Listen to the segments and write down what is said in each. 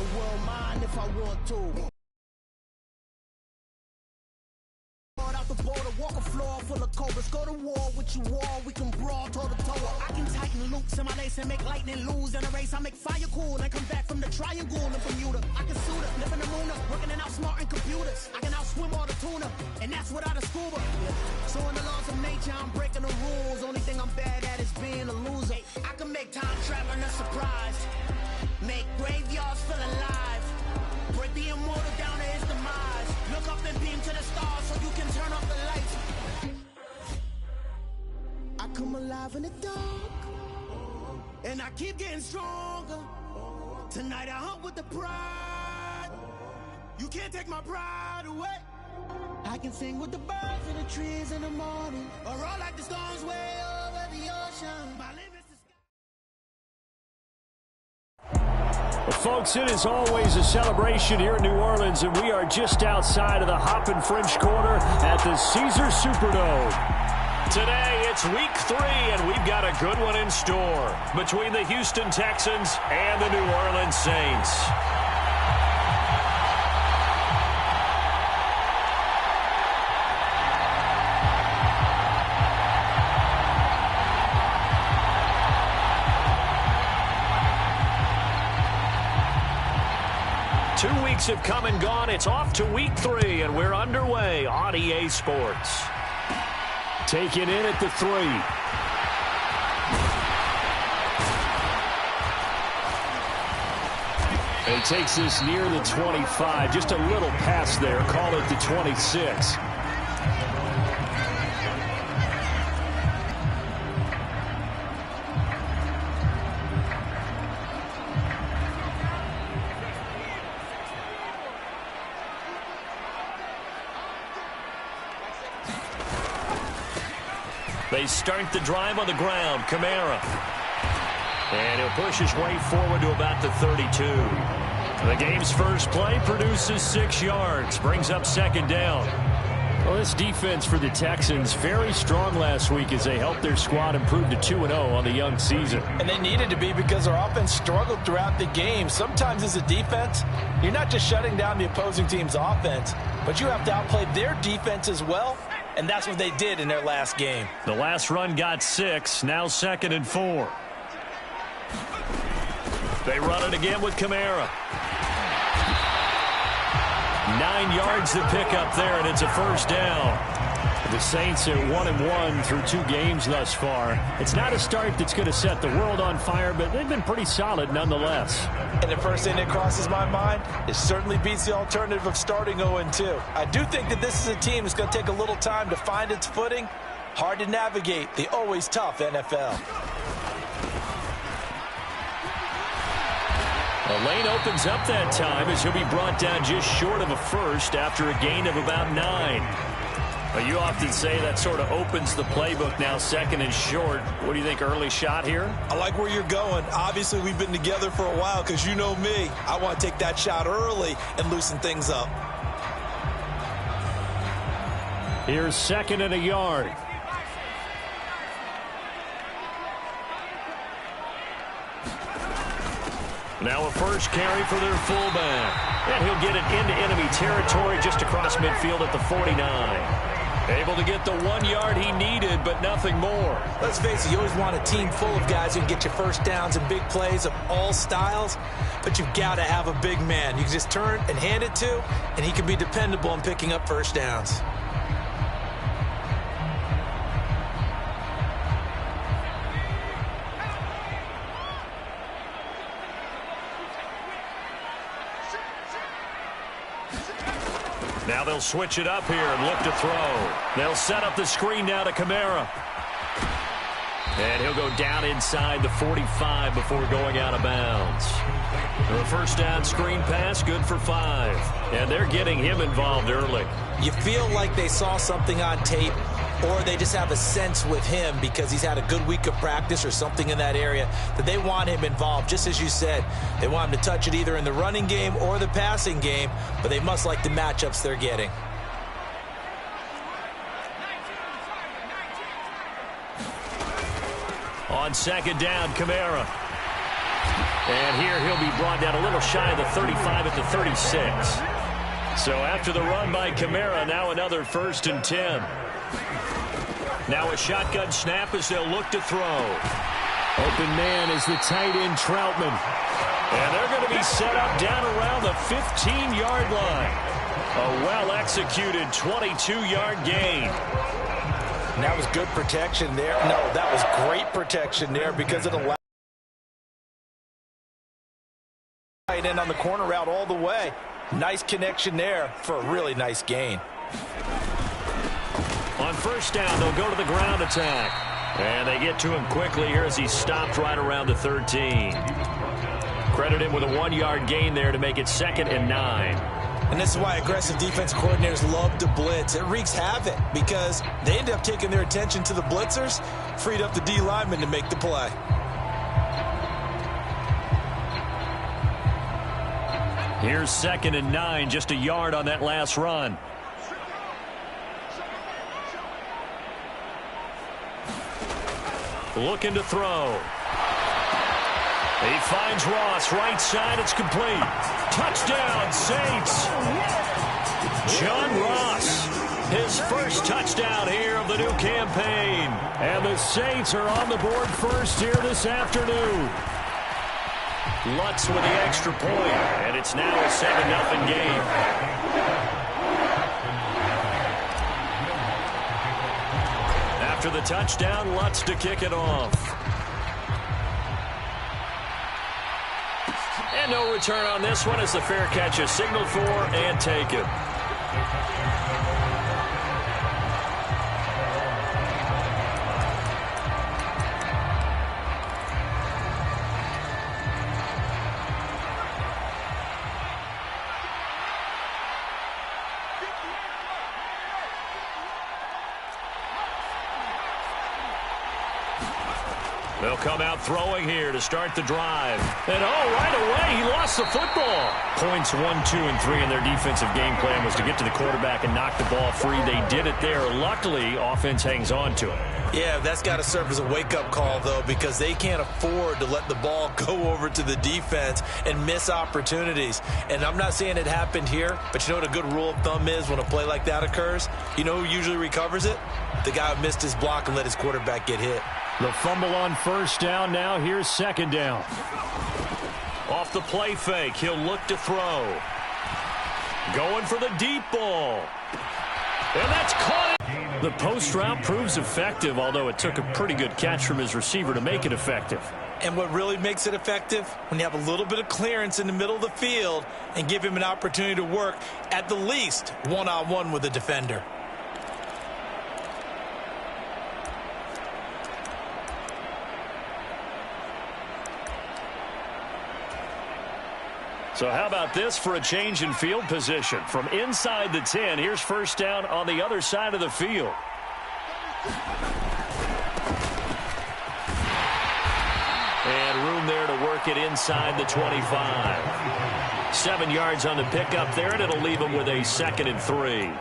the world mine if I want to. Out the border, walk a floor full of cobras. Go to war with you all, we can brawl toe to toe. I can tighten loops in my lace and make lightning lose in a race. I make fire cool and come back from the triangle and Bermuda. I can suit up, live in the moon up, working and outsmarting computers. I can outswim all the tuna, and that's without a scuba. So in the laws of nature, I'm breaking the rules. Only thing I'm bad at is being a loser. I can make time traveling a surprise, make graveyards feel alive, break the immortal down to his demise. Look up and beam to the stars so you can turn off the lights. I come alive in the dark, and I keep getting stronger. Tonight I hunt with the pride. You can't take my pride away. I can sing with the birds and the trees in the morning, or roll like the storms way over the ocean. My limits. Well, folks, it is always a celebration here in New Orleans, and we are just outside of the Hoppin' French Quarter at the Caesars Superdome. Today, it's week 3, and we've got a good one in store between the Houston Texans and the New Orleans Saints. Two weeks have come and gone. It's off to week 3, and we're underway on EA Sports. Taken in at the 3. And takes this near the 25. Just a little pass there. Call it the 26. They start the drive on the ground. Kamara. And he'll push his way forward to about the 32. The game's first play produces 6 yards. Brings up second down. Well, this defense for the Texans, very strong last week as they helped their squad improve to 2-0 on the young season. And they needed to be because their offense struggled throughout the game. Sometimes as a defense, you're not just shutting down the opposing team's offense, but you have to outplay their defense as well. And that's what they did in their last game. The last run got 6. Now 2nd and 4. They run it again with Kamara. 9 yards to pick up there, and it's a first down. The Saints are 1-1 through 2 games thus far. It's not a start that's going to set the world on fire, but they've been pretty solid nonetheless. And the first thing that crosses my mind, it certainly beats the alternative of starting 0-2. I do think that this is a team that's going to take a little time to find its footing. Hard to navigate the always tough NFL. The lane opens up that time as he'll be brought down just short of a first after a gain of about 9. You often say that sort of opens the playbook now, 2nd and short. What do you think, early shot here? I like where you're going. Obviously, we've been together for a while because you know me. I want to take that shot early and loosen things up. Here's 2nd and a yard. Now a first carry for their fullback. And he'll get it into enemy territory just across midfield at the 49. Able to get the 1 yard he needed, but nothing more. Let's face it, you always want a team full of guys who can get you first downs and big plays of all styles, but you've got to have a big man you can just turn and hand it to, and he can be dependable in picking up first downs. Now they'll switch it up here and look to throw. They'll set up the screen now to Kamara. And he'll go down inside the 45 before going out of bounds. The first down screen pass, good for 5. And they're getting him involved early. You feel like they saw something on tape, or they just have a sense with him because he's had a good week of practice or something in that area that they want him involved. Just as you said, they want him to touch it either in the running game or the passing game, but they must like the matchups they're getting. On second down, Kamara. And here he'll be brought down a little shy of the 35 at the 36. So after the run by Kamara, now another 1st and 10. Now a shotgun snap as they'll look to throw. Open man is the tight end Troutman. And they're going to be set up down around the 15-yard line. A well-executed 22-yard gain. And that was good protection there. No, that was great protection there because it allowed tight end on the corner route all the way. Nice connection there for a really nice gain. On 1st down, they'll go to the ground attack. And they get to him quickly here as he stopped right around the 13. Credit him with a 1-yard gain there to make it 2nd and 9. And this is why aggressive defense coordinators love to blitz. It wreaks havoc because they end up taking their attention to the blitzers, freed up the D lineman to make the play. Here's 2nd and 9, just a yard on that last run. Looking to throw. He finds Ross, right side, it's complete. Touchdown, Saints. John Ross, his first touchdown here of the new campaign. And the Saints are on the board first here this afternoon. Lutz with the extra point, and it's now a 7-0 game. After the touchdown, Lutz to kick it off. And no return on this one as the fair catch is signaled for and taken. They'll come out throwing here to start the drive. And right away, he lost the football. Points 1, 2, and 3 in their defensive game plan was to get to the quarterback and knock the ball free. They did it there. Luckily, offense hangs on to it. Yeah, that's got to serve as a wake-up call, though, because they can't afford to let the ball go over to the defense and miss opportunities. And I'm not saying it happened here, but you know what a good rule of thumb is when a play like that occurs? You know who usually recovers it? The guy who missed his block and let his quarterback get hit. The fumble on 1st down. Now here's 2nd down. Off the play fake, he'll look to throw. Going for the deep ball. And that's caught. The post route proves effective, although it took a pretty good catch from his receiver to make it effective. And what really makes it effective? When you have a little bit of clearance in the middle of the field and give him an opportunity to work at the least one-on-one with the defender. So how about this for a change in field position? From inside the 10, here's 1st down on the other side of the field. And room there to work it inside the 25. 7 yards on the pickup there, and it'll leave them with a 2nd and 3.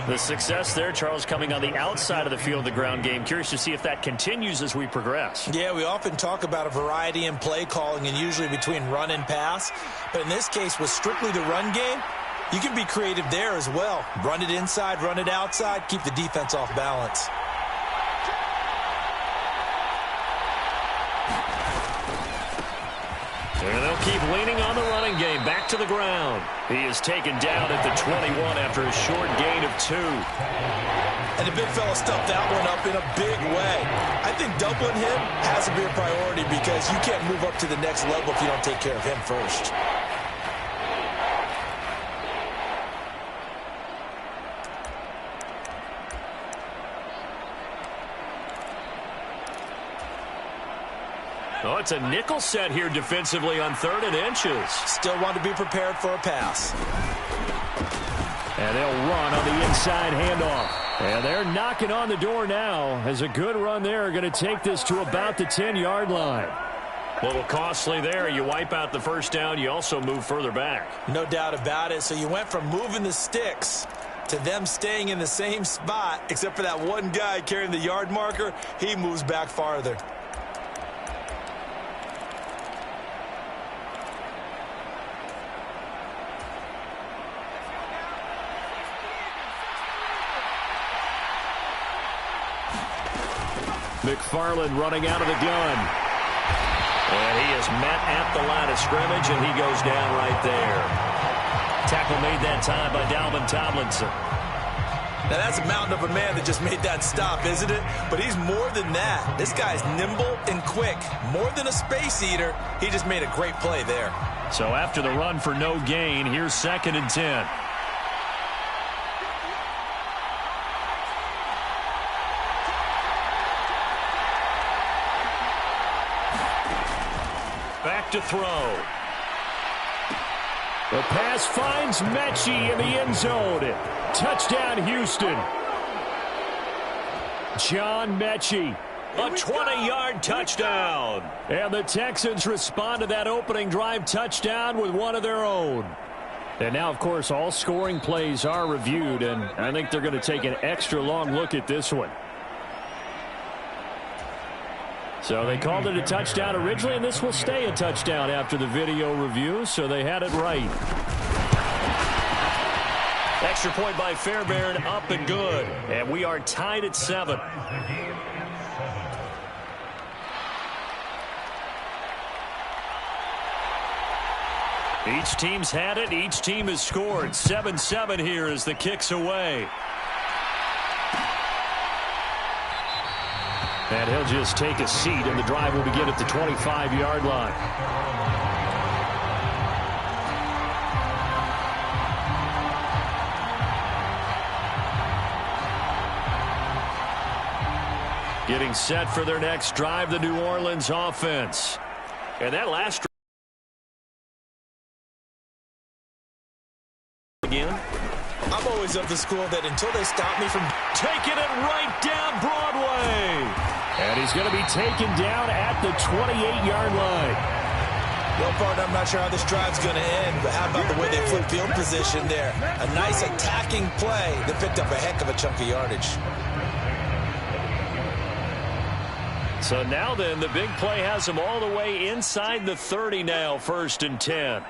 The success there, Charles, coming on the outside of the field, the ground game. Curious to see if that continues as we progress. Yeah, we often talk about a variety in play calling and usually between run and pass. But in this case, with strictly the run game, you can be creative there as well. Run it inside, run it outside, keep the defense off balance. And they'll keep leaning on the running game. Back to the ground. He is taken down at the 21 after a short gain of 2. And the big fella stuffed that one up in a big way. I think doubling him has to be a priority because you can't move up to the next level if you don't take care of him first. Oh, it's a nickel set here defensively on 3rd and inches. Still want to be prepared for a pass. And they'll run on the inside handoff. And they're knocking on the door now as a good run there. Going to take this to about the 10-yard line. A little costly there. You wipe out the 1st down. You also move further back. No doubt about it. So you went from moving the sticks to them staying in the same spot, except for that one guy carrying the yard marker. He moves back farther. McFarland running out of the gun. And he is met at the line of scrimmage, and he goes down right there. Tackle made that time by Dalvin Tomlinson. Now, that's a mountain of a man that just made that stop, isn't it? But he's more than that. This guy's nimble and quick. More than a space eater, he just made a great play there. So after the run for no gain, here's 2nd and 10. Back to throw. The pass finds Mechie in the end zone. Touchdown, Houston. John Mechie. A 20-yard touchdown. And the Texans respond to that opening drive touchdown with one of their own. And now, of course, all scoring plays are reviewed, and I think they're going to take an extra long look at this one. So they called it a touchdown originally, and this will stay a touchdown after the video review, so they had it right. Extra point by Fairbairn, up and good. And we are tied at 7. Each team's had it. Each team has scored. 7-7 here as the kick's away. And he'll just take a seat, and the drive will begin at the 25-yard line. Getting set for their next drive, the New Orleans offense. And that last drive again. I'm always of the school that until they stop me from taking it right down Broadway. And he's going to be taken down at the 28-yard line. Well, partner, I'm not sure how this drive's going to end, but how about the way they flipped field position there? A nice attacking play that picked up a heck of a chunk of yardage. So now then, the big play has him all the way inside the 30 now, 1st and 10.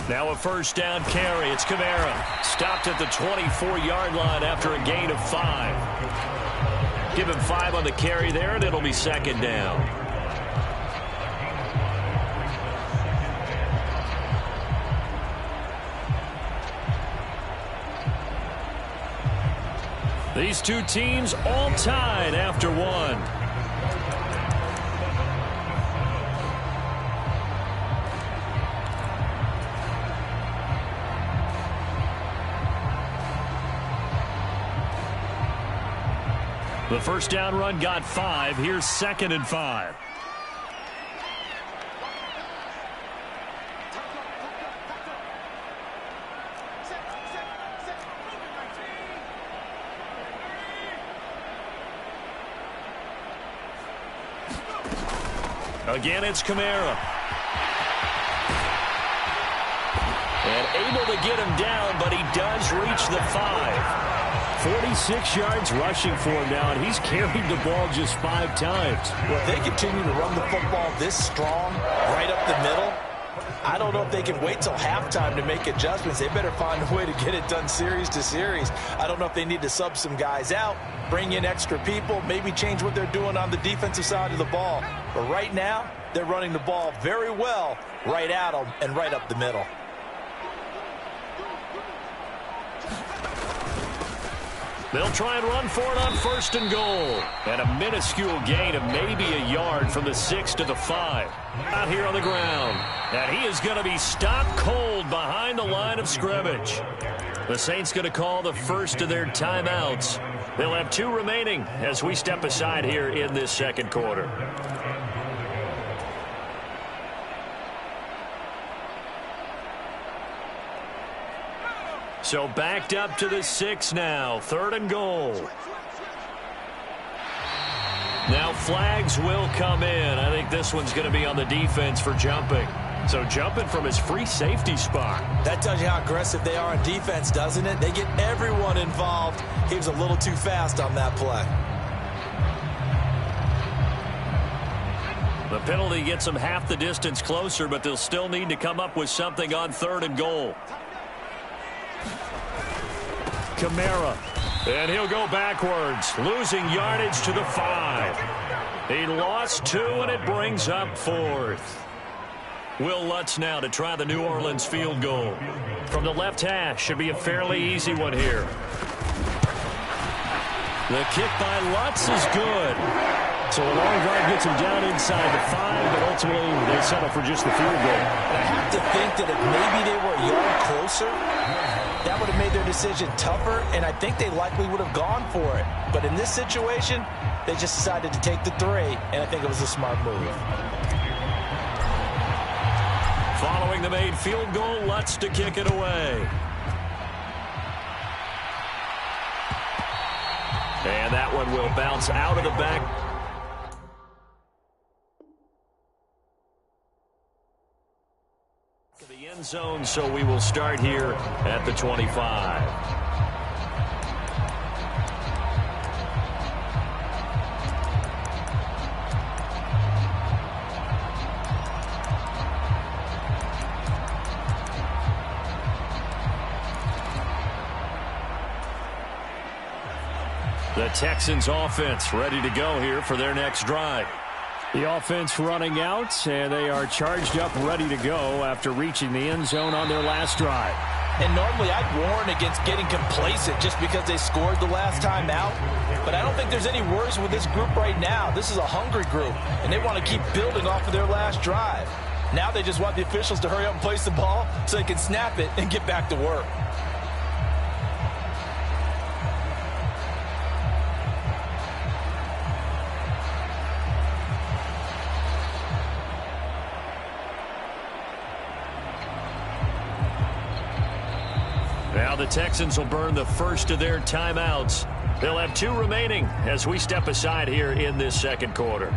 Now a first down carry. It's Kamara. Stopped at the 24-yard line after a gain of 5. Give him 5 on the carry there, and it'll be 2nd down. These two teams all tied after 1. The first down run got 5. Here's 2nd and 5. Again, it's Kamara. And able to get him down, but he does reach the 5. 46 yards rushing for him now, and he's carried the ball just 5 times. Well, if they continue to run the football this strong, right up the middle, I don't know if they can wait till halftime to make adjustments. They better find a way to get it done series to series. I don't know if they need to sub some guys out, bring in extra people, maybe change what they're doing on the defensive side of the ball. But right now, they're running the ball very well right at them and right up the middle. They'll try and run for it on 1st and goal. And a minuscule gain of maybe a yard from the 6 to the 5. Out here on the ground. And he is going to be stopped cold behind the line of scrimmage. The Saints going to call the first of their timeouts. They'll have 2 remaining as we step aside here in this 2nd quarter. So backed up to the 6 now. 3rd and goal. Now flags will come in. I think this one's going to be on the defense for jumping. So jumping from his free safety spot. That tells you how aggressive they are on defense, doesn't it? They get everyone involved. He was a little too fast on that play. The penalty gets them half the distance closer, but they'll still need to come up with something on 3rd and goal. Kamara. And he'll go backwards, losing yardage to the 5. He lost 2, and it brings up 4th. Will Lutz now to try the New Orleans field goal. From the left hash, should be a fairly easy one here. The kick by Lutz is good. So a long drive gets him down inside the 5, but ultimately they settle for just the field goal. I have to think that if maybe they were a yard closer, that would have made their decision tougher, and I think they likely would have gone for it. But in this situation, they just decided to take the 3, and I think it was a smart move. Following the made field goal, Lutz to kick it away. And that one will bounce out of the back. The end zone, so we will start here at the 25. The Texans offense ready to go here for their next drive. The offense running out, and they are charged up, ready to go after reaching the end zone on their last drive. And normally I'd warn against getting complacent just because they scored the last time out. But I don't think there's any worries with this group right now. This is a hungry group, and they want to keep building off of their last drive. Now they just want the officials to hurry up and place the ball so they can snap it and get back to work. Now the Texans will burn the first of their timeouts. They'll have 2 remaining as we step aside here in this second quarter.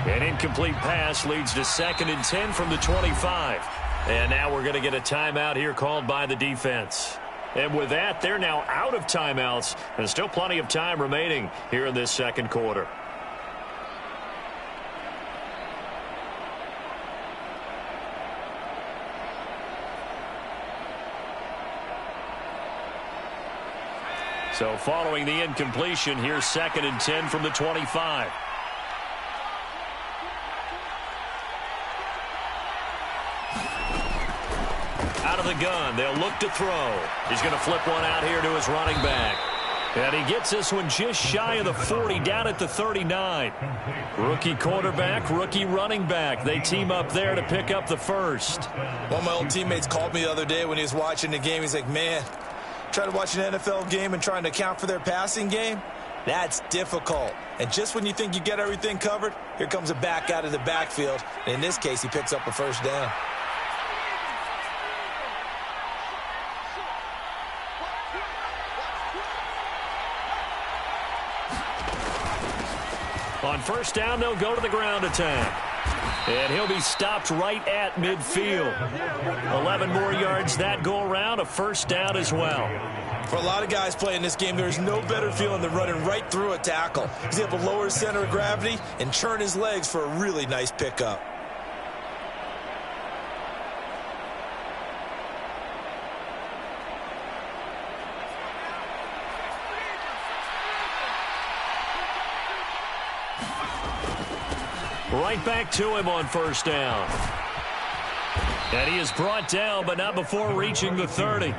An incomplete pass leads to 2nd and 10 from the 25. And now we're going to get a timeout here called by the defense. And with that, they're now out of timeouts, and still plenty of time remaining here in this second quarter. So following the incompletion, here's 2nd and 10 from the 25. Out of the gun, they'll look to throw. He's going to flip one out here to his running back. And he gets this one just shy of the 40, down at the 39. Rookie quarterback, rookie running back. They team up there to pick up the first. One of my old teammates called me the other day when he was watching the game. He's like, man, trying to watch an NFL game and trying to account for their passing game? That's difficult. And just when you think you get everything covered, here comes a back out of the backfield. And in this case, he picks up a first down. On first down, they'll go to the ground attack. And he'll be stopped right at midfield. 11 more yards that go around, a first down as well. For a lot of guys playing this game, there's no better feeling than running right through a tackle. He's able to lower his center of gravity and churn his legs for a really nice pickup. Right back to him on first down. And he is brought down, but not before reaching the 30.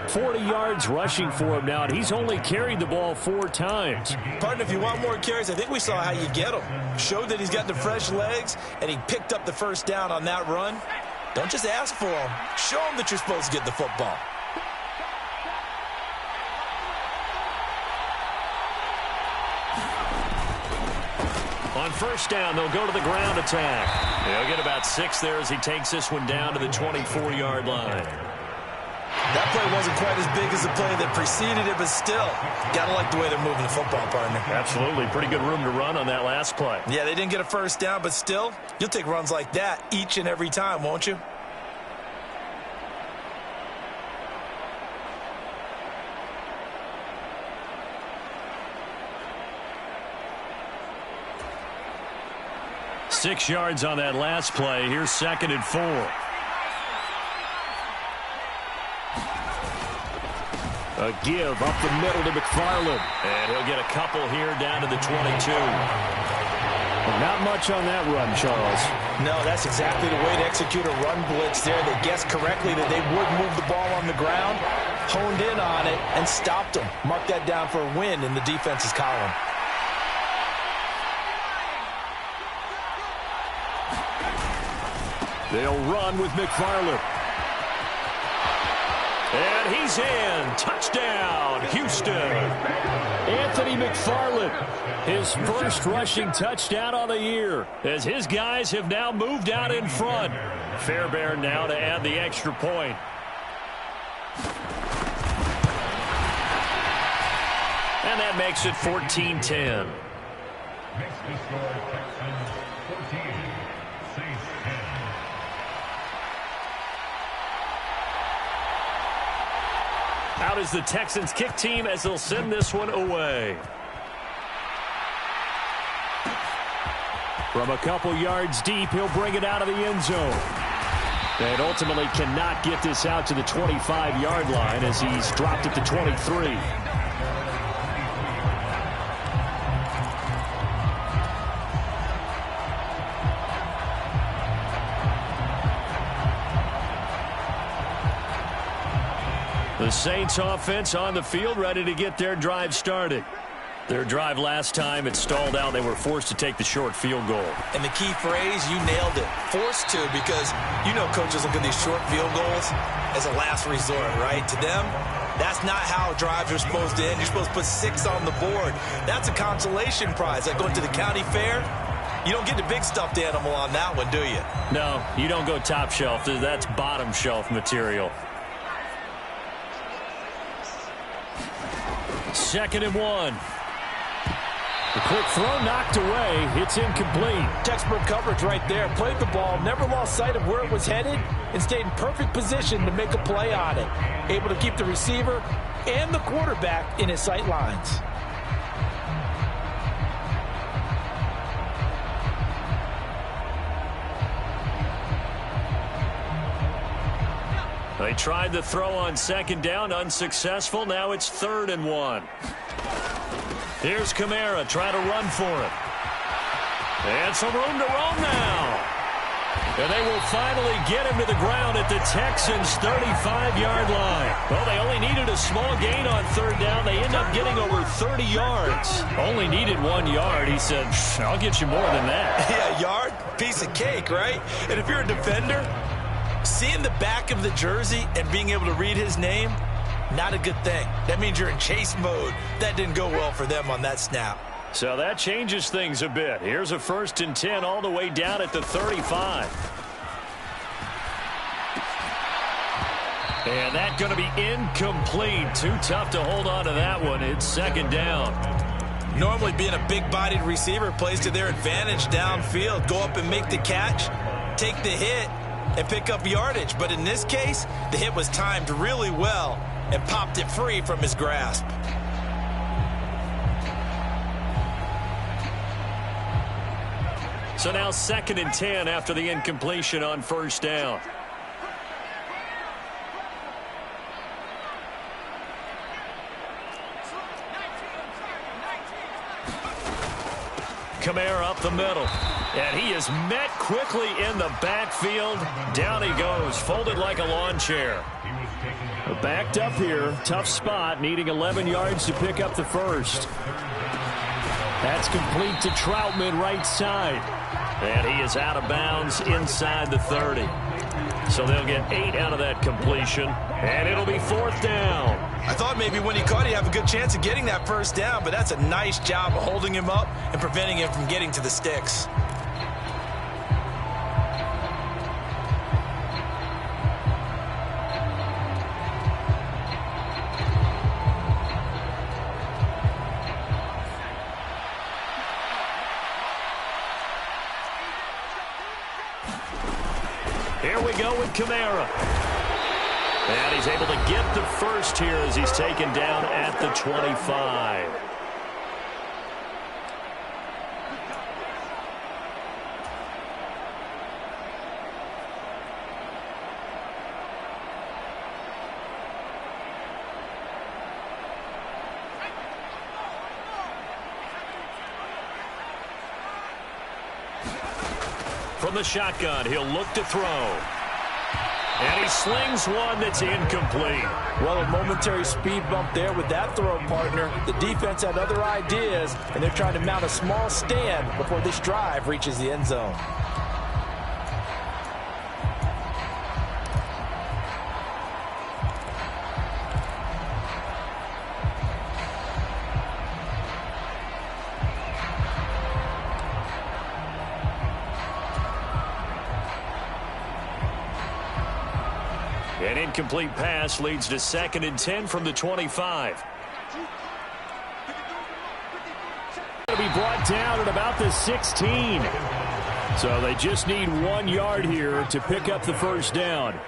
40 yards rushing for him now, and he's only carried the ball 4 times. Partner, if you want more carries, I think we saw how you get him. Showed that he's got the fresh legs, and he picked up the first down on that run. Don't just ask for him. Show him that you're supposed to get the football. On first down, they'll go to the ground attack. They'll get about 6 there as he takes this one down to the 24-yard line. That play wasn't quite as big as the play that preceded it, but still, gotta like the way they're moving the football, partner. Absolutely. Pretty good room to run on that last play. Yeah, they didn't get a first down, but still, you'll take runs like that each and every time, won't you? 6 yards on that last play. Here's 2nd and 4. A give up the middle to McFarland. And he'll get a couple here down to the 22. Not much on that run, Charles. No, that's exactly the way to execute a run blitz there. They guessed correctly that they would move the ball on the ground, honed in on it, and stopped them. Mark that down for a win in the defense's column. They'll run with McFarland. And he's in. Touchdown, Houston. Anthony McFarland, his first rushing touchdown of the year, as his guys have now moved out in front. Fairbairn now to add the extra point. And that makes it 14-10. Out is the Texans kick team as they'll send this one away. From a couple yards deep, he'll bring it out of the end zone. And ultimately cannot get this out to the 25-yard line as he's dropped at the 23. The Saints offense on the field, ready to get their drive started. Their drive last time, it stalled out. They were forced to take the short field goal. And the key phrase, you nailed it. Forced to, because you know coaches look at these short field goals as a last resort, right? To them, that's not how drives are supposed to end. You're supposed to put 6 on the board. That's a consolation prize. Like going to the county fair, you don't get the big stuffed animal on that one, do you? No, you don't go top shelf. That's bottom shelf material. 2nd and 1. The quick throw knocked away. It's incomplete. Textbook coverage right there. Played the ball, never lost sight of where it was headed, and stayed in perfect position to make a play on it. Able to keep the receiver and the quarterback in his sight lines. They tried the throw on 2nd down, unsuccessful. Now it's 3rd and 1. Here's Kamara, try to run for it. And some room to roam now. And they will finally get him to the ground at the Texans' 35-yard line. Well, they only needed a small gain on 3rd down. They end up getting over 30 yards. Only needed 1 yard. He said, I'll get you more than that. Yeah, yard, piece of cake, right? And if you're a defender, seeing the back of the jersey and being able to read his name, not a good thing. That means you're in chase mode. That didn't go well for them on that snap. So that changes things a bit. Here's a 1st and 10 all the way down at the 35. And that's going to be incomplete. Too tough to hold on to that one. It's 2nd down. Normally being a big-bodied receiver plays to their advantage downfield. Go up and make the catch, take the hit, and pick up yardage. But in this case, the hit was timed really well and popped it free from his grasp. So now 2nd and 10 after the incompletion on 1st down. Kamara up the middle. And he is met quickly in the backfield. Down he goes, folded like a lawn chair. Backed up here, tough spot, needing 11 yards to pick up the 1st. That's complete to Troutman, right side. And he is out of bounds inside the 30. So they'll get 8 out of that completion, and it'll be 4th down. I thought maybe when he caught, he'd have a good chance of getting that 1st down, but that's a nice job of holding him up and preventing him from getting to the sticks. Here we go with Kamara. And he's able to get the 1st here as he's taken down at the 25. From the shotgun, he'll look to throw. And he slings one that's incomplete. Well, a momentary speed bump there with that throw, partner. The defense had other ideas, and they're trying to mount a small stand before this drive reaches the end zone. An incomplete pass leads to 2nd and 10 from the 25. Going to be brought down at about the 16. So they just need 1 yard here to pick up the first down.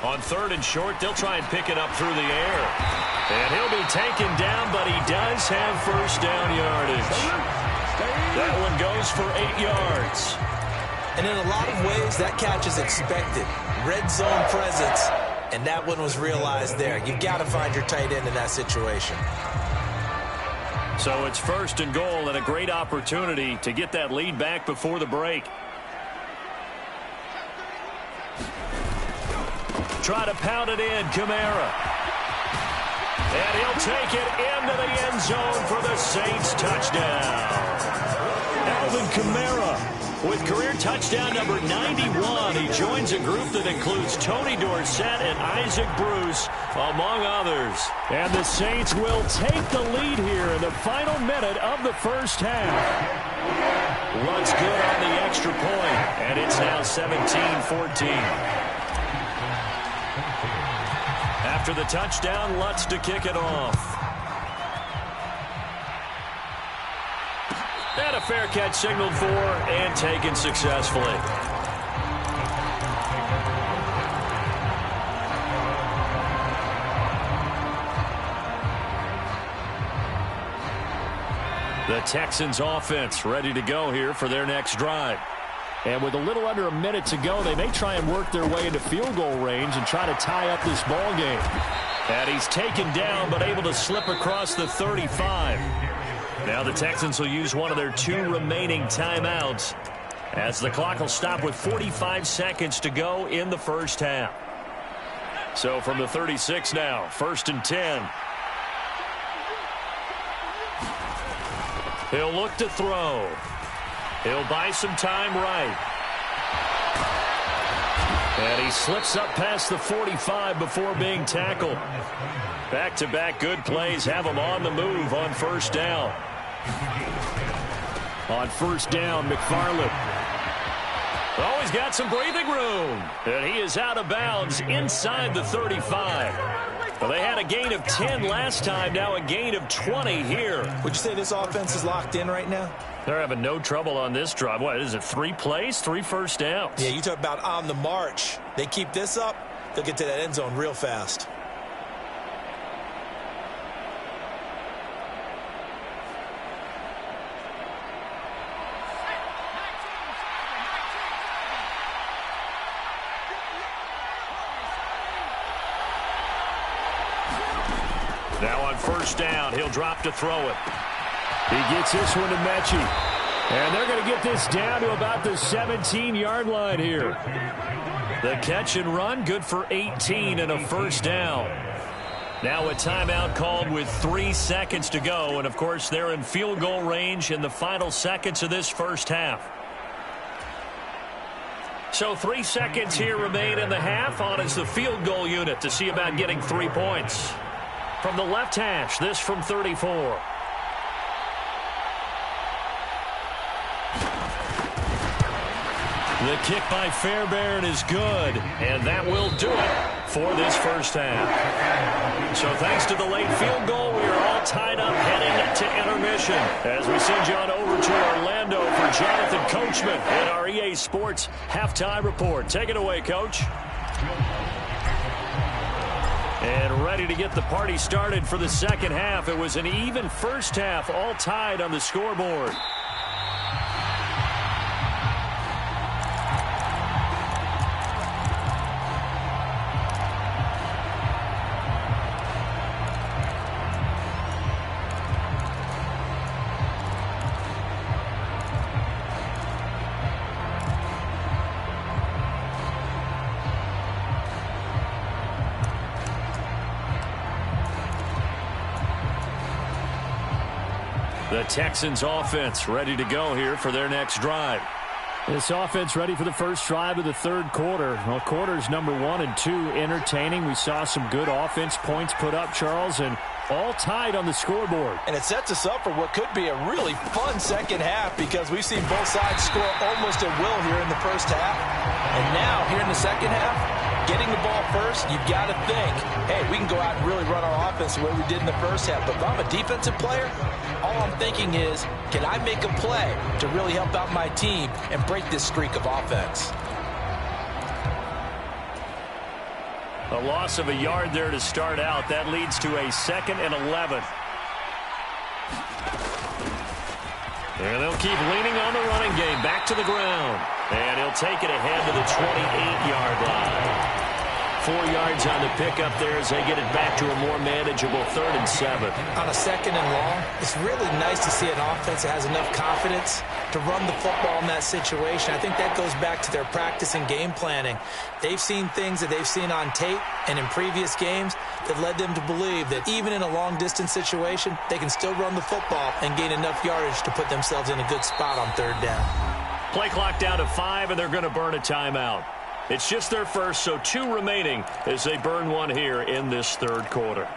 On 3rd and short, they'll try and pick it up through the air. And he'll be taken down, but he does have first down yardage. That one goes for 8 yards. And in a lot of ways, that catch is expected. Red zone presence, and that one was realized there. You've got to find your tight end in that situation. So it's 1st and goal and a great opportunity to get that lead back before the break. Try to pound it in, Kamara. And he'll take it into the end zone for the Saints touchdown. Alvin Kamara with career touchdown number 91. He joins a group that includes Tony Dorsett and Isaac Bruce, among others. And the Saints will take the lead here in the final minute of the first half. Luntz good on the extra point, and it's now 17-14. After the touchdown, Luntz to kick it off. And a fair catch signaled for and taken successfully. The Texans offense ready to go here for their next drive. And with a little under a minute to go, they may try and work their way into field goal range and try to tie up this ball game. And he's taken down, but able to slip across the 35. Now the Texans will use one of their 2 remaining timeouts as the clock will stop with 45 seconds to go in the first half. So from the 36 now, 1st and 10. He'll look to throw. He'll buy some time right. And he slips up past the 45 before being tackled. Back-to-back good plays have him on the move on 1st down. On 1st down, McFarland. Oh, he's got some breathing room. And he is out of bounds inside the 35. Well, they had a gain of 10 last time, now a gain of 20 here. Would you say this offense is locked in right now? They're having no trouble on this drive. What is it, 3 plays, 3 first downs? Yeah, you talk about on the march. They keep this up, they'll get to that end zone real fast. Now on 1st down, he'll drop to throw it. He gets this one to Mechie. And they're going to get this down to about the 17-yard line here. The catch and run, good for 18 and a 1st down. Now a timeout called with 3 seconds to go. And, of course, they're in field goal range in the final seconds of this first half. So 3 seconds here remain in the half. On is the field goal unit to see about getting 3 points. From the left hash, this from 34. The kick by Fairbairn is good, and that will do it for this first half. So thanks to the late field goal, we are all tied up heading to intermission as we send you on over to Orlando for Jonathan Coachman in our EA Sports Halftime Report. Take it away, Coach. And ready to get the party started for the second half. It was an even first half, all tied on the scoreboard. The Texans offense ready to go here for their next drive. This offense ready for the first drive of the third quarter. Well, quarters number 1 and 2 entertaining. We saw some good offense points put up, Charles, and all tied on the scoreboard. And it sets us up for what could be a really fun second half because we've seen both sides score almost at will here in the first half. And now, here in the second half, getting the ball first, you've got to think, hey, we can go out and really run our offense the way we did in the first half. But if I'm a defensive player, all I'm thinking is, can I make a play to really help out my team and break this streak of offense? A loss of a yard there to start out. That leads to a 2nd and 11. And they'll keep leaning on the running game. Back to the ground. And he'll take it ahead to the 28-yard line. 4 yards on the pickup there as they get it back to a more manageable 3rd and 7. On a 2nd and long, it's really nice to see an offense that has enough confidence to run the football in that situation. I think that goes back to their practice and game planning. They've seen things that they've seen on tape and in previous games that led them to believe that even in a long-distance situation, they can still run the football and gain enough yardage to put themselves in a good spot on 3rd down. Play clock down to 5, and they're going to burn a timeout. It's just their first, so 2 remaining as they burn one here in this third quarter.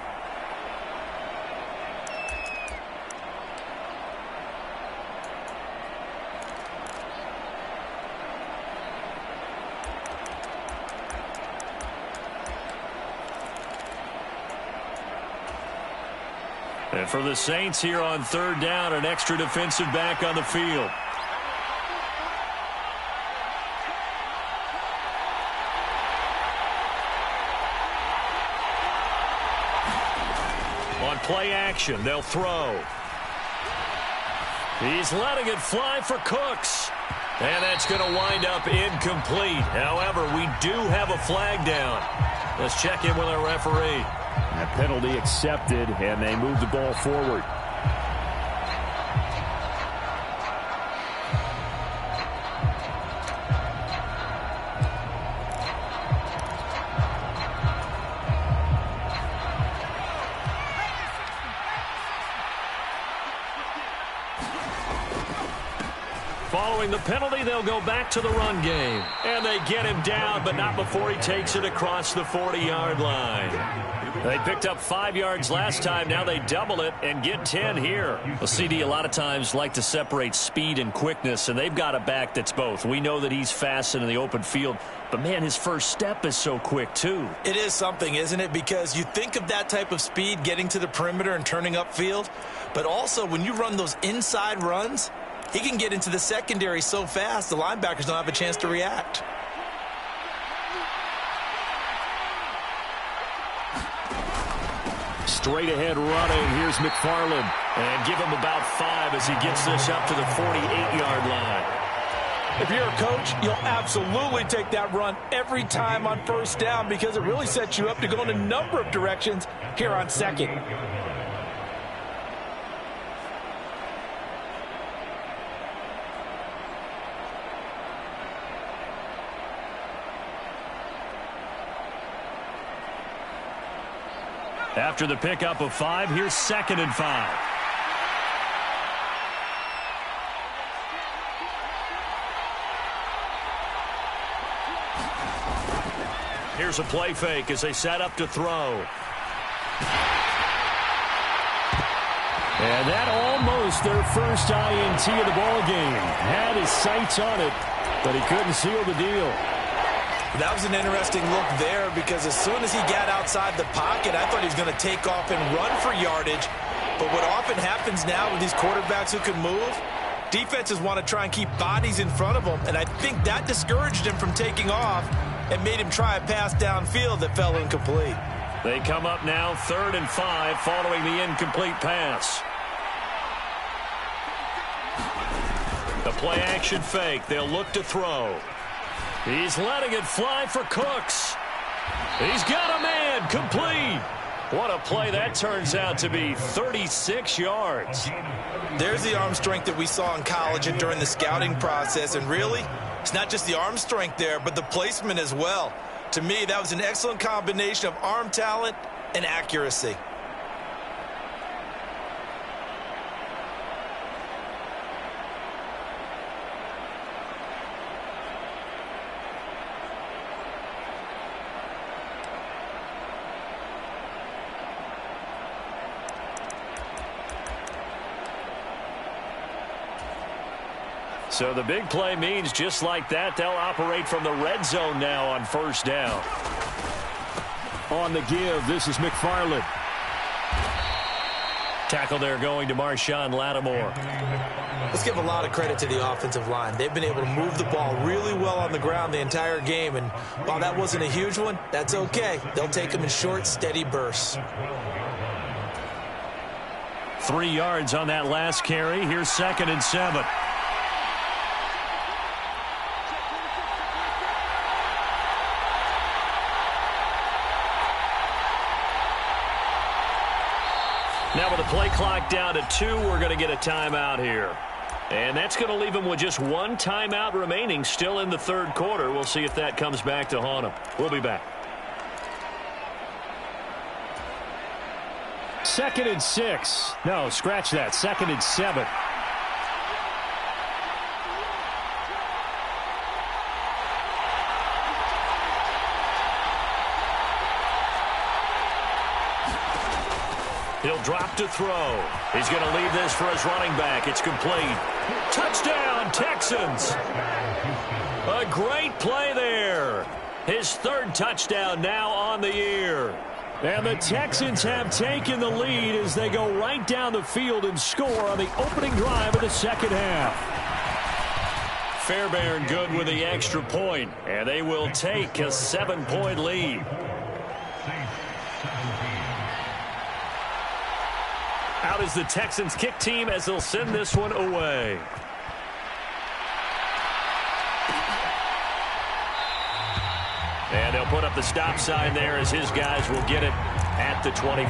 And for the Saints here on 3rd down, an extra defensive back on the field. On play action, they'll throw. He's letting it fly for Cooks. And that's going to wind up incomplete. However, we do have a flag down. Let's check in with our referee. That penalty accepted, and they move the ball forward. Following the penalty, they'll go back to the run game. And they get him down, but not before he takes it across the 40-yard line. They picked up 5 yards last time. Now they double it and get 10 here. Well, CD a lot of times like to separate speed and quickness, and they've got a back that's both. We know that he's fast in the open field, but, man, his first step is so quick, too. It is something, isn't it? Because you think of that type of speed getting to the perimeter and turning upfield, but also when you run those inside runs, he can get into the secondary so fast the linebackers don't have a chance to react. Straight ahead running. Here's McFarland. And give him about 5 as he gets this up to the 48-yard line. If you're a coach, you'll absolutely take that run every time on 1st down because it really sets you up to go in a number of directions here on 2nd. After the pickup of 5, here's 2nd and 5. Here's a play fake as they set up to throw. And that almost their first INT of the ball game. Had his sights on it, but he couldn't seal the deal. That was an interesting look there because as soon as he got outside the pocket, I thought he was going to take off and run for yardage. But what often happens now with these quarterbacks who can move, defenses want to try and keep bodies in front of them, and I think that discouraged him from taking off and made him try a pass downfield that fell incomplete. They come up now 3rd and 5 following the incomplete pass. The play action fake. They'll look to throw. He's letting it fly for Cooks. He's got a man complete. What a play that turns out to be. 36 yards. There's the arm strength that we saw in college and during the scouting process. And really, it's not just the arm strength there, but the placement as well. To me, that was an excellent combination of arm talent and accuracy. So the big play means just like that, they'll operate from the red zone now on first down. On the give, this is McFarland. Tackle there going to Marshawn Lattimore. Let's give a lot of credit to the offensive line. They've been able to move the ball really well on the ground the entire game. And while that wasn't a huge one, that's okay. They'll take them in short, steady bursts. 3 yards on that last carry. Here's 2nd and 7. Now with the play clock down to 2, we're going to get a timeout here. And that's going to leave them with just 1 timeout remaining still in the third quarter. We'll see if that comes back to haunt them. We'll be back. 2nd and 6. No, scratch that. 2nd and 7. He'll drop to throw. He's going to leave this for his running back. It's complete. Touchdown, Texans. A great play there. His 3rd touchdown now on the year. And the Texans have taken the lead as they go right down the field and score on the opening drive of the second half. Fairbairn good with the extra point, and they will take a 7-point lead. Out is the Texans kick team as they'll send this one away. And they'll put up the stop sign there as his guys will get it at the 25.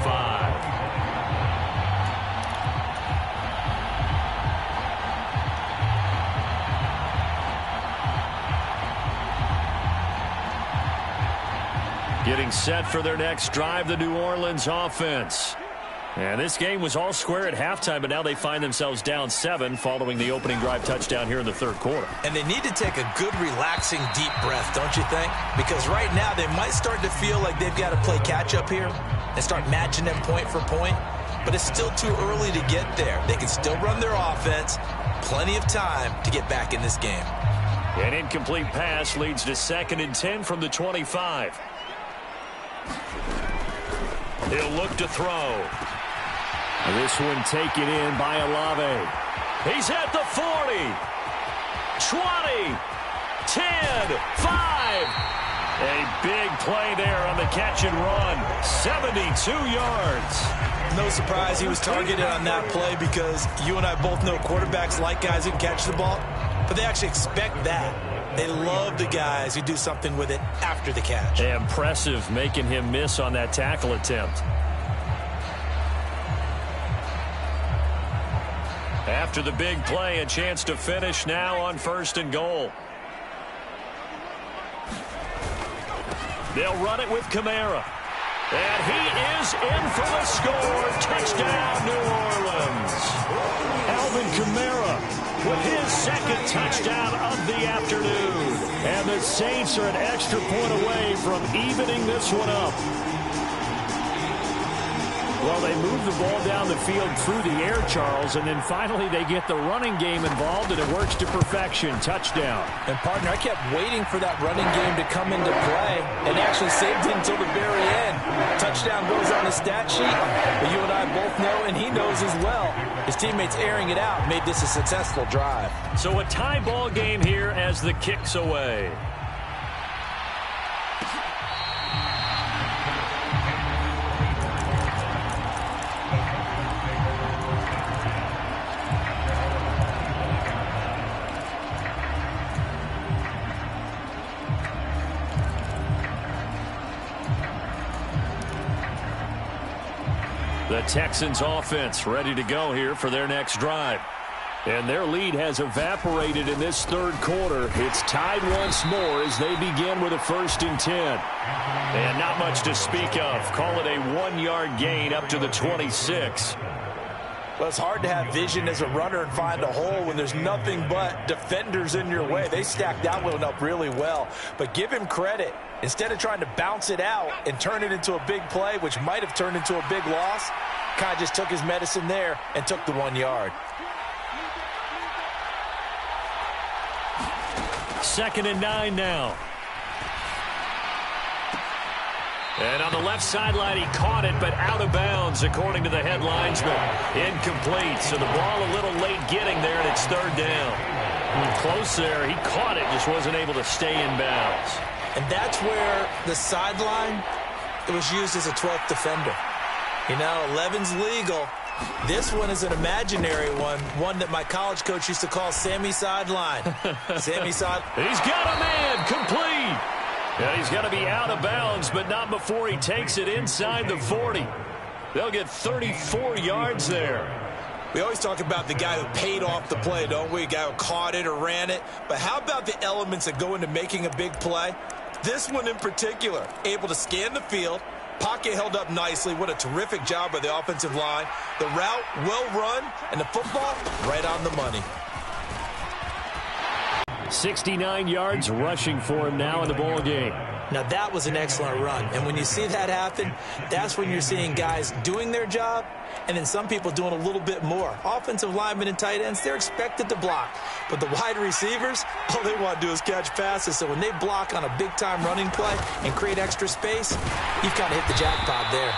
Getting set for their next drive, the New Orleans offense. And this game was all square at halftime, but now they find themselves down 7 following the opening drive touchdown here in the third quarter. And they need to take a good, relaxing, deep breath, don't you think? Because right now they might start to feel like they've got to play catch-up here and start matching them point for point. But it's still too early to get there. They can still run their offense. Plenty of time to get back in this game. An incomplete pass leads to 2nd and 10 from the 25. He'll look to throw. This one taken in by Olave. He's at the 40, 20, 10, 5. A big play there on the catch and run. 72 yards. No surprise he was targeted on that play because you and I both know quarterbacks like guys who can catch the ball, but they actually expect that. They love the guys who do something with it after the catch. Impressive making him miss on that tackle attempt. After the big play, a chance to finish now on 1st and goal. They'll run it with Kamara. And he is in for the score. Touchdown, New Orleans. Alvin Kamara with his 2nd touchdown of the afternoon. And the Saints are an extra point away from evening this one up. Well, they move the ball down the field through the air, Charles, and then finally they get the running game involved, and it works to perfection. Touchdown. And, partner, I kept waiting for that running game to come into play, and actually saved it until the very end. Touchdown goes on the stat sheet, but you and I both know, and he knows as well, his teammates airing it out made this a successful drive. So a tie ball game here as the kick's away. The Texans offense ready to go here for their next drive. And their lead has evaporated in this third quarter. It's tied once more as they begin with a 1st and 10. And not much to speak of. Call it a 1-yard gain up to the 26. Well, it's hard to have vision as a runner and find a hole when there's nothing but defenders in your way. They stacked that one up really well. But give him credit. Instead of trying to bounce it out and turn it into a big play, which might have turned into a big loss, kind of just took his medicine there and took the 1 yard. 2nd and 9 now. And on the left sideline, he caught it, but out of bounds, according to the head linesman. Incomplete, so the ball a little late getting there, and it's 3rd down. Close there. He caught it, just wasn't able to stay in bounds. And that's where the sideline, it was used as a 12th defender. You know, 11's legal. This one is an imaginary one that my college coach used to call Sammy Sideline. Sammy Sideline. He's got a man, complete. Yeah, he's got to be out of bounds, but not before he takes it inside the 40. They'll get 34 yards there. We always talk about the guy who paid off the play, don't we? A guy who caught it or ran it. But how about the elements that go into making a big play? This one in particular, able to scan the field, pocket held up nicely. What a terrific job by the offensive line. The route, well run, and the football, right on the money. 69 yards rushing for him now in the ball game. Now, that was an excellent run. And when you see that happen, that's when you're seeing guys doing their job and then some people doing a little bit more. Offensive linemen and tight ends, they're expected to block. But the wide receivers, all they want to do is catch passes. So when they block on a big-time running play and create extra space, you've kind of hit the jackpot there.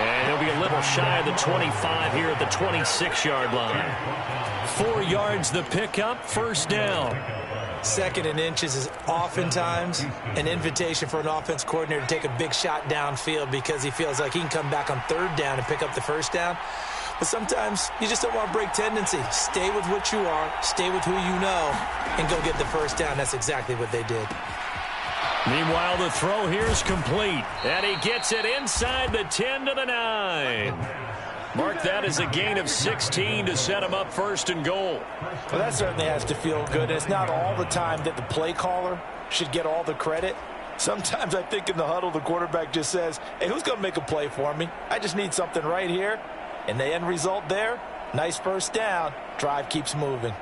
And he'll be a little shy of the 25 here at the 26-yard line. 4 yards the pickup, 1st down. 2nd and inches is oftentimes an invitation for an offense coordinator to take a big shot downfield because he feels like he can come back on 3rd down and pick up the 1st down. But sometimes you just don't want to break tendency. Stay with what you are, stay with who you know, and go get the 1st down. That's exactly what they did. Meanwhile, the throw here is complete, and he gets it inside the 10 to the 9. Mark that as a gain of 16 to set him up 1st and goal. Well, that certainly has to feel good. It's not all the time that the play caller should get all the credit. Sometimes I think in the huddle, the quarterback just says, hey, who's going to make a play for me? I just need something right here. And the end result there, nice 1st down. Drive keeps moving.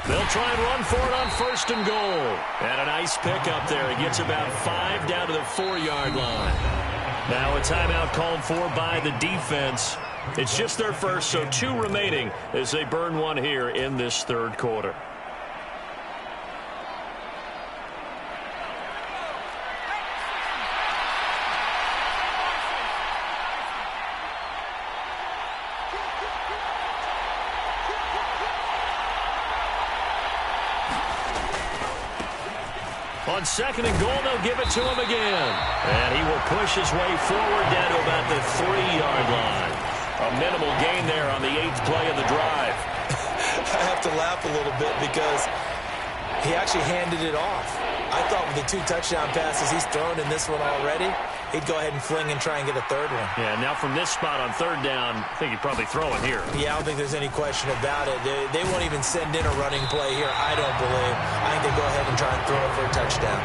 They'll try and run for it on 1st and goal. And a nice pickup there. He gets about 5 down to the 4-yard line. Now a timeout called for by the defense. It's just their first, so 2 remaining as they burn one here in this 3rd quarter. On 2nd and goal, they'll give it to him again. And he will push his way forward down to about the 3-yard line. A minimal gain there on the 8th play of the drive. I have to laugh a little bit because he actually handed it off. I thought with the 2 touchdown passes he's thrown in this one already, he'd go ahead and fling and try and get a 3rd one. Yeah, now from this spot on 3rd down, I think he'd probably throw it here. Yeah, I don't think there's any question about it. They won't even send in a running play here, I don't believe. I think they go ahead and try and throw it for a touchdown.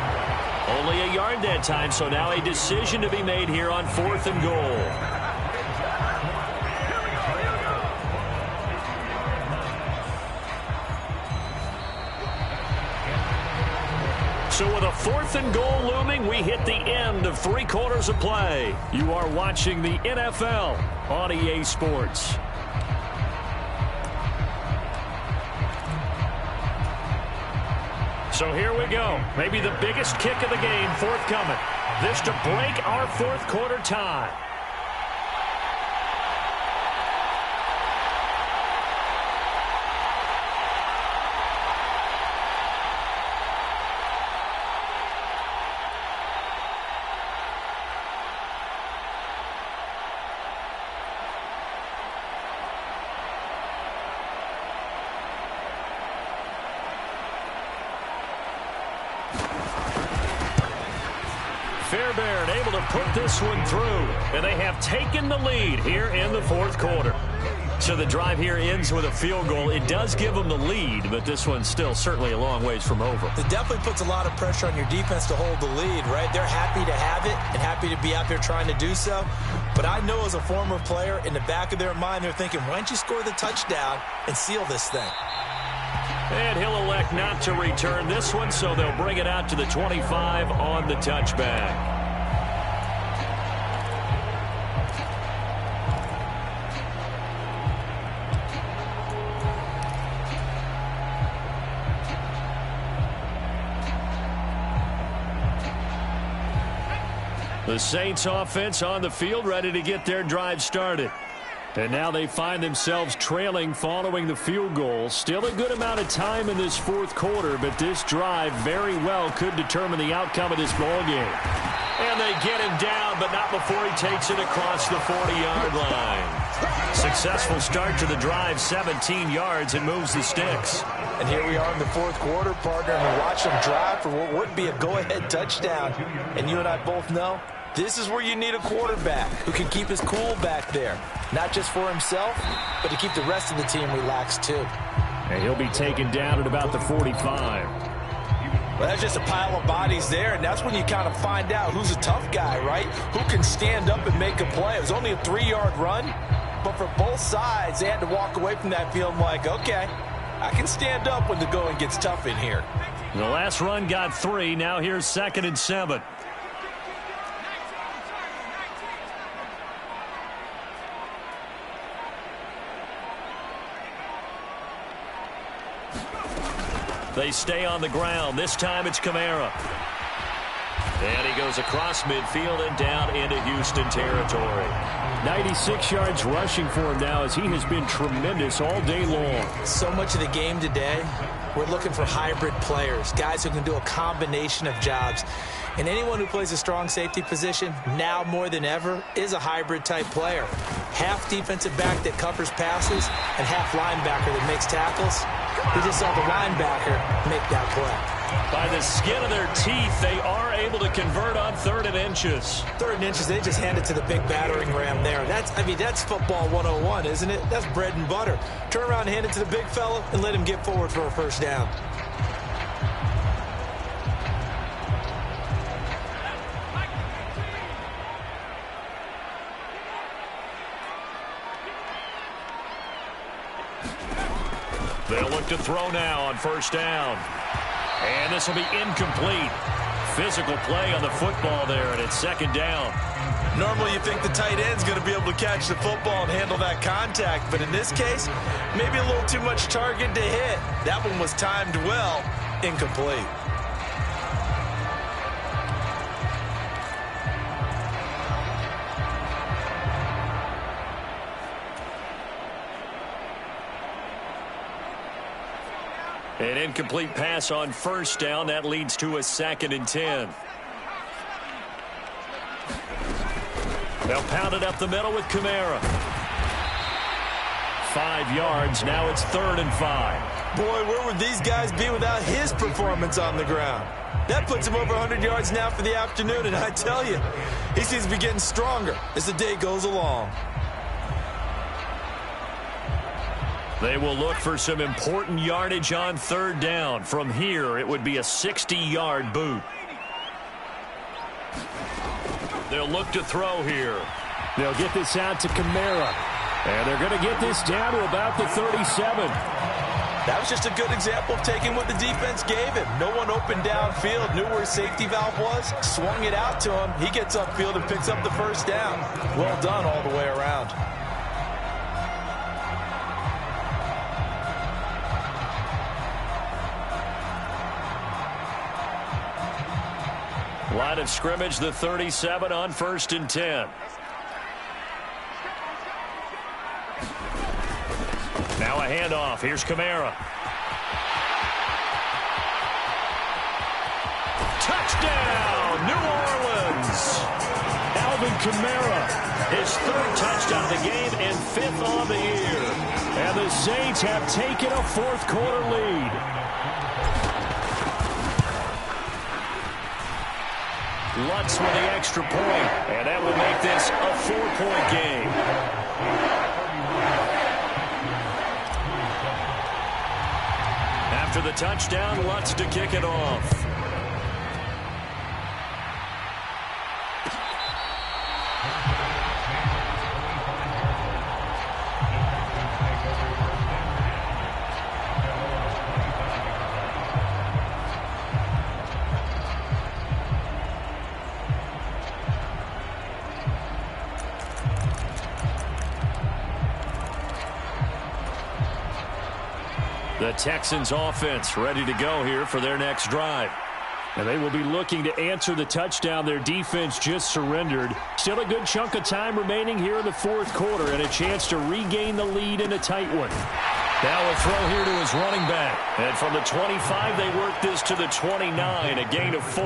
Only a yard that time, so now a decision to be made here on 4th and goal. So with a 4th and goal looming, we hit the end of 3 quarters of play. You are watching the NFL on EA Sports. So here we go. Maybe the biggest kick of the game forthcoming. This to break our 4th quarter tie. Fairbairn able to put this one through, and they have taken the lead here in the 4th quarter. So the drive here ends with a field goal. It does give them the lead, but this one's still certainly a long ways from over. It definitely puts a lot of pressure on your defense to hold the lead, right? They're happy to have it and happy to be out there trying to do so. But I know as a former player, in the back of their mind, they're thinking, why don't you score the touchdown and seal this thing? And he'll elect not to return this one, so they'll bring it out to the 25 on the touchback. The Saints offense on the field, ready to get their drive started. And now they find themselves trailing following the field goal. Still a good amount of time in this fourth quarter, but this drive very well could determine the outcome of this ball game. And they get him down, but not before he takes it across the 40-yard line. Successful start to the drive, 17 yards, and moves the sticks. And here we are in the fourth quarter, partner, and we watch them drive for what would be a go-ahead touchdown. And you and I both know this is where you need a quarterback who can keep his cool back there. Not just for himself, but to keep the rest of the team relaxed too. And he'll be taken down at about the 45. Well, that's just a pile of bodies there, and that's when you kind of find out who's a tough guy, right? Who can stand up and make a play. It was only a 3-yard run, but for both sides, they had to walk away from that feeling like, okay, I can stand up when the going gets tough in here. The last run got 3. Now here's 2nd and 7. They stay on the ground. This time it's Kamara. And he goes across midfield and down into Houston territory. 96 yards rushing for him now as he has been tremendous all day long. So much of the game today, we're looking for hybrid players, guys who can do a combination of jobs. And anyone who plays a strong safety position, now more than ever, is a hybrid type player. Half defensive back that covers passes and half linebacker that makes tackles. We just saw the linebacker make that play. By the skin of their teeth, they are able to convert on 3rd and inches. 3rd and inches, they just hand it to the big battering ram there. That's football 101, isn't it? That's bread and butter. Turn around and hand it to the big fella and let him get forward for a first down. They'll look to throw now on 1st down. And this will be incomplete. Physical play on the football there, and it's 2nd down. Normally you think the tight end's going to be able to catch the football and handle that contact, but in this case, maybe a little too much target to hit. That one was timed well, incomplete. An incomplete pass on 1st down. That leads to a 2nd and 10. They'll pound it up the middle with Kamara. 5 yards. Now it's 3rd and 5. Boy, where would these guys be without his performance on the ground? That puts him over 100 yards now for the afternoon, and I tell you, he seems to be getting stronger as the day goes along. They will look for some important yardage on 3rd down. From here, it would be a 60-yard boot. They'll look to throw here. They'll get this out to Kamara. And they're going to get this down to about the 37. That was just a good example of taking what the defense gave him. No one open downfield, knew where his safety valve was, swung it out to him. He gets upfield and picks up the 1st down. Well done all the way around. Line of scrimmage, the 37 on 1st and 10. Now a handoff. Here's Kamara. Touchdown, New Orleans. Alvin Kamara. His 3rd touchdown of the game and 5th on the year. And the Saints have taken a fourth quarter lead. Lutz with the extra point, and that will make this a 4-point game. After the touchdown, Lutz to kick it off. The Texans offense ready to go here for their next drive. And they will be looking to answer the touchdown their defense just surrendered. Still a good chunk of time remaining here in the fourth quarter and a chance to regain the lead in a tight one. Now a throw here to his running back. And from the 25, they work this to the 29, a gain of 4.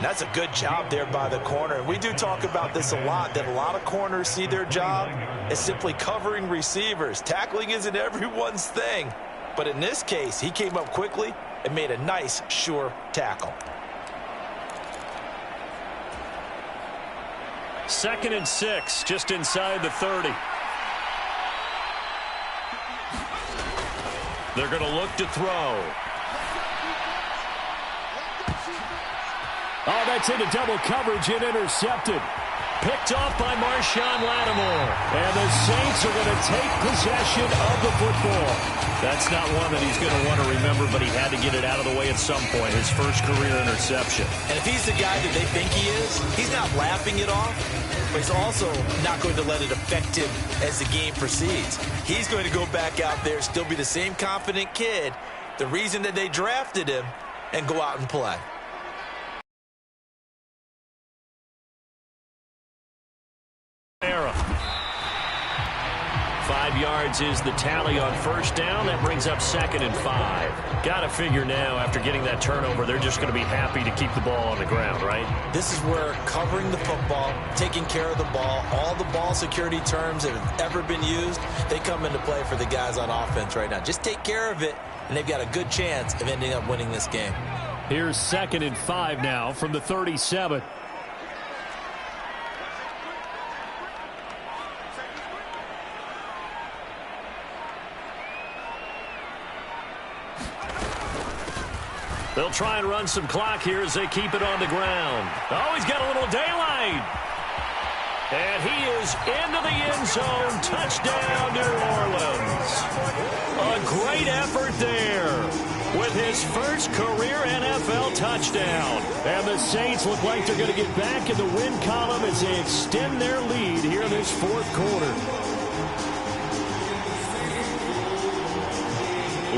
That's a good job there by the corner. And we do talk about this a lot, that a lot of corners see their job as simply covering receivers. Tackling isn't everyone's thing. But in this case, he came up quickly and made a nice, sure tackle. 2nd and 6, just inside the 30. They're going to look to throw. Oh, that's into double coverage and intercepted. Picked off by Marshawn Lattimore. And the Saints are going to take possession of the football. That's not one that he's going to want to remember, but he had to get it out of the way at some point. His first career interception. And if he's the guy that they think he is, he's not laughing it off, but he's also not going to let it affect him as the game proceeds. He's going to go back out there, still be the same confident kid, the reason that they drafted him, and go out and play. Era. 5 yards is the tally on first down. That brings up 2nd and 5. Got to figure now, after getting that turnover, they're just going to be happy to keep the ball on the ground, right? This is where covering the football, taking care of the ball, all the ball security terms that have ever been used, they come into play for the guys on offense right now. Just take care of it, and they've got a good chance of ending up winning this game. Here's 2nd and 5 now from the 37. They'll try and run some clock here as they keep it on the ground. Oh, he's got a little daylight. And he is into the end zone. Touchdown, New Orleans. A great effort there with his first career NFL touchdown. And the Saints look like they're going to get back in the win column as they extend their lead here in this fourth quarter.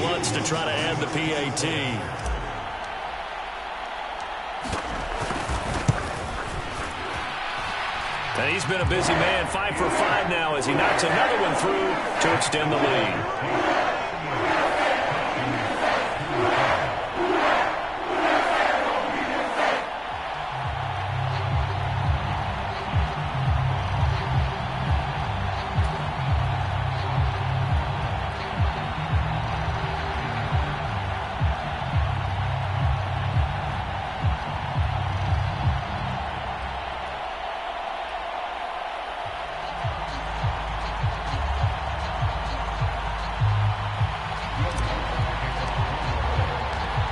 Lutz to try to add the PAT. And he's been a busy man, 5 for 5 now as he knocks another one through to extend the lead.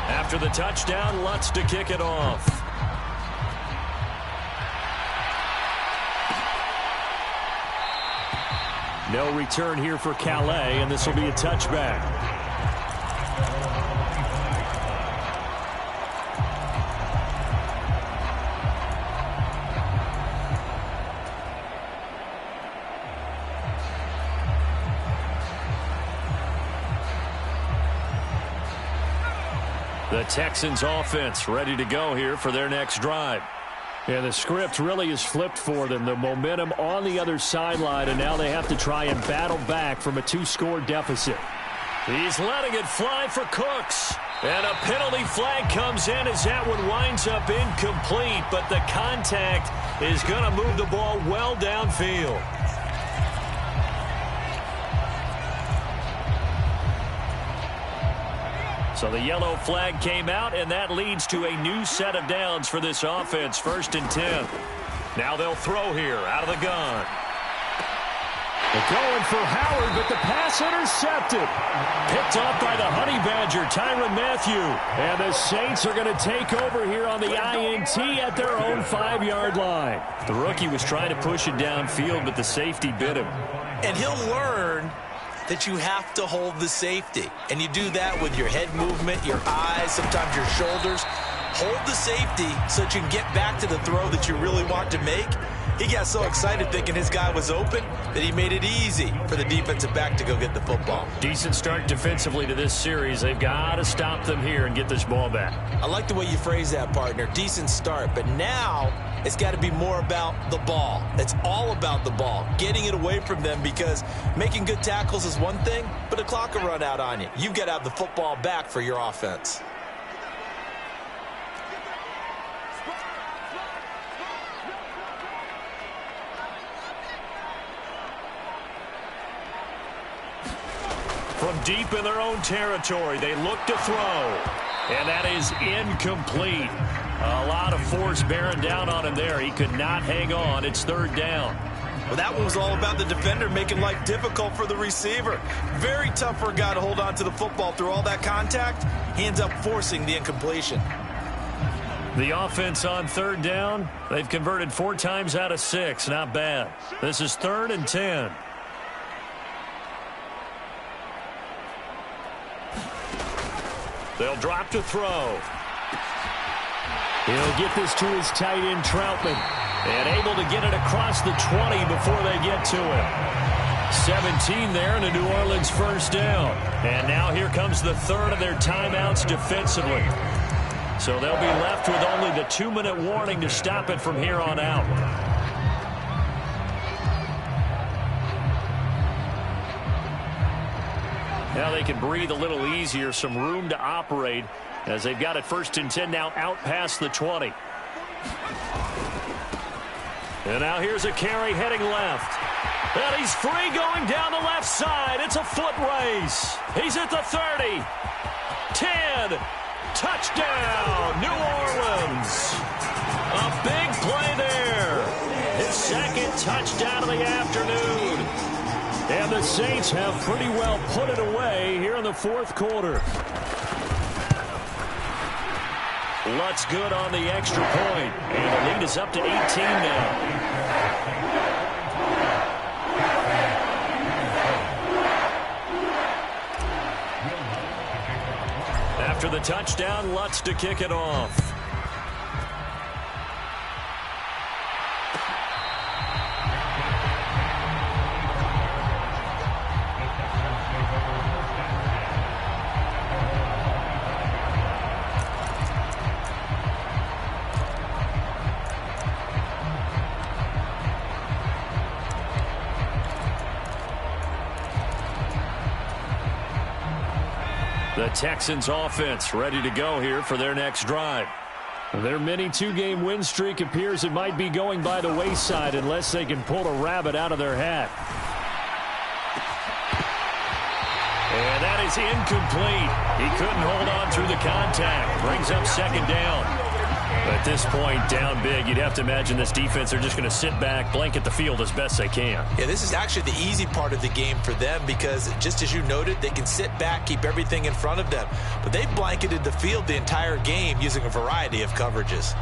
After the touchdown, Lutz to kick it off. No return here for Calais, and this will be a touchback. The Texans offense ready to go here for their next drive. Yeah, the script really is flipped for them. The momentum on the other sideline, and now they have to try and battle back from a 2-score deficit. He's letting it fly for Cooks. And a penalty flag comes in as that one winds up incomplete, but the contact is going to move the ball well downfield. So the yellow flag came out, and that leads to a new set of downs for this offense. 1st and 10. Now they'll throw here out of the gun. They're going for Howard, but the pass intercepted. Picked off by the Honey Badger, Tyrann Mathieu. And the Saints are going to take over here on the INT at their own 5-yard line. The rookie was trying to push it downfield, but the safety bit him. And he'll learn that you have to hold the safety. And you do that with your head movement, your eyes, sometimes your shoulders. Hold the safety so that you can get back to the throw that you really want to make. He got so excited thinking his guy was open that he made it easy for the defensive back to go get the football. Decent start defensively to this series. They've got to stop them here and get this ball back. I like the way you phrase that, partner. Decent start, but now it's got to be more about the ball. It's all about the ball, getting it away from them, because making good tackles is one thing, but the clock will run out on you. You've got to have the football back for your offense. From deep in their own territory, they look to throw. And that is incomplete. A lot of force bearing down on him there. He could not hang on. It's third down. Well, that one was all about the defender making life difficult for the receiver. Very tough for a guy to hold on to the football through all that contact. He ends up forcing the incompletion. The offense on third down, they've converted 4 times out of 6. Not bad. This is 3rd and 10. They'll drop to throw. He'll get this to his tight end, Troutman. And able to get it across the 20 before they get to him. 17 there and a New Orleans first down. And now here comes the 3rd of their timeouts defensively. So they'll be left with only the 2-minute warning to stop it from here on out. Now they can breathe a little easier, some room to operate as they've got it 1st and 10 now out past the 20. And now here's a carry heading left. And he's free going down the left side. It's a foot race. He's at the 30. 10. Touchdown, New Orleans. A big play there. His 2nd touchdown of the afternoon. And the Saints have pretty well put it away here in the 4th quarter. Lutz good on the extra point. And the lead is up to 18 now. After the touchdown, Lutz to kick it off. The Texans offense ready to go here for their next drive. Their mini 2-game win streak appears it might be going by the wayside unless they can pull a rabbit out of their hat. And that is incomplete. He couldn't hold on through the contact. Brings up 2nd down. At this point, down big, you'd have to imagine this defense are just going to sit back, blanket the field as best they can. Yeah, this is actually the easy part of the game for them because, just as you noted, they can sit back, keep everything in front of them. But they've blanketed the field the entire game using a variety of coverages.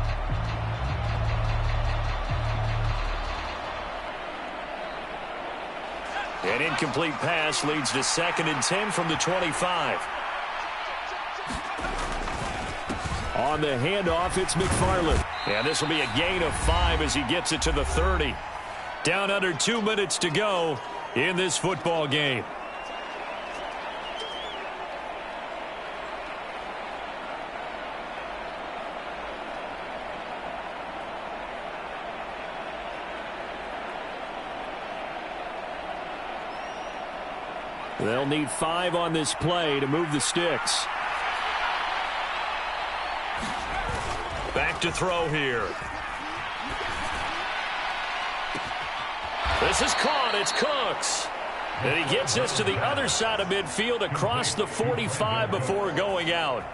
An incomplete pass leads to 2nd and 10 from the 25. On the handoff, it's McFarland. And this will be a gain of 5 as he gets it to the 30. Down under 2 minutes to go in this football game. They'll need 5 on this play to move the sticks. Back to throw here. This is caught. It's Cooks. And he gets this to the other side of midfield across the 45 before going out.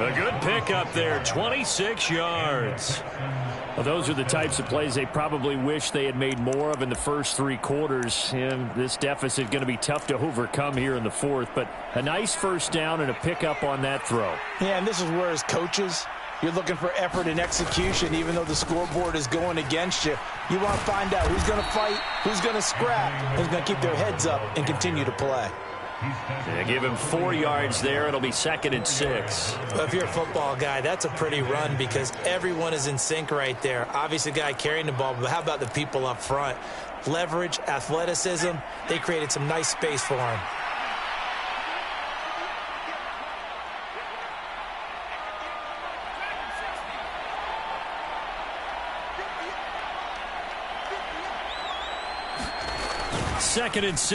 A good pickup there, 26 yards. Well, those are the types of plays they probably wish they had made more of in the first 3 quarters. And this deficit going to be tough to overcome here in the 4th. But a nice first down and a pickup on that throw. Yeah, and this is where, as coaches, you're looking for effort and execution, even though the scoreboard is going against you. You want to find out who's going to fight, who's going to scrap, who's going to keep their heads up and continue to play. Yeah, give him 4 yards there. It'll be 2nd and 6. Well, if you're a football guy, that's a pretty run because everyone is in sync right there. Obviously, the guy carrying the ball, but how about the people up front? Leverage, athleticism, they created some nice space for him. Second and 6.